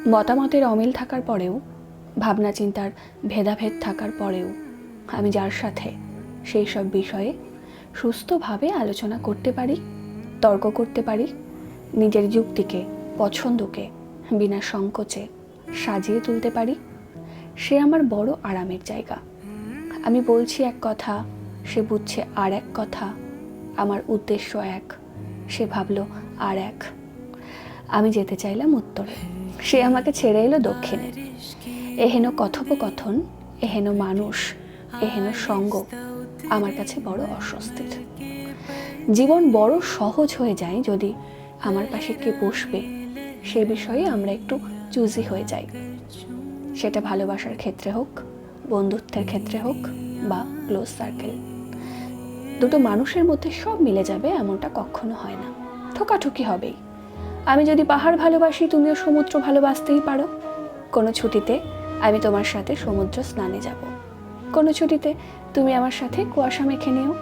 মতামতের অমিল থাকার পরেও, ভাবনা চিন্তার ভেদাভেদ থাকার পরেও আমি যার সাথে সেই সব বিষয়ে সুস্থভাবে আলোচনা করতে পারি, তর্ক করতে পারি, নিজের যুক্তিকে, পছন্দকে বিনা সংকোচে সাজিয়ে তুলতে পারি, সে আমার বড় আরামের জায়গা। আমি বলছি এক কথা, সে বুঝছে আর এক কথা, আমার উদ্দেশ্য এক, সে ভাবলো আর এক। আমি যেতে চাইলাম উত্তরে, সে আমাকে ছেড়ে এলো দক্ষিণে। এহেন কথোপকথন, এহেন মানুষ, এহেন সঙ্গ আমার কাছে বড় অস্বস্তির। জীবন বড় সহজ হয়ে যায় যদি আমার পাশে কে বসবে সে বিষয়ে আমরা একটু চুজি হয়ে যাই। সেটা ভালোবাসার ক্ষেত্রে হোক, বন্ধুত্বের ক্ষেত্রে হোক বা ক্লোজ সার্কেল। দুটো মানুষের মধ্যে সব মিলে যাবে এমনটা কখনো হয় না, ঠোকাঠুকি হবেই। আমি যদি পাহাড় ভালোবাসি, তুমিও সমুদ্র ভালোবাসতেই পারো। কোনো ছুটিতে আমি তোমার সাথে সমুদ্র স্নানে যাব, কোনো ছুটিতে তুমি আমার সাথে কুয়াশা মেখে নিও।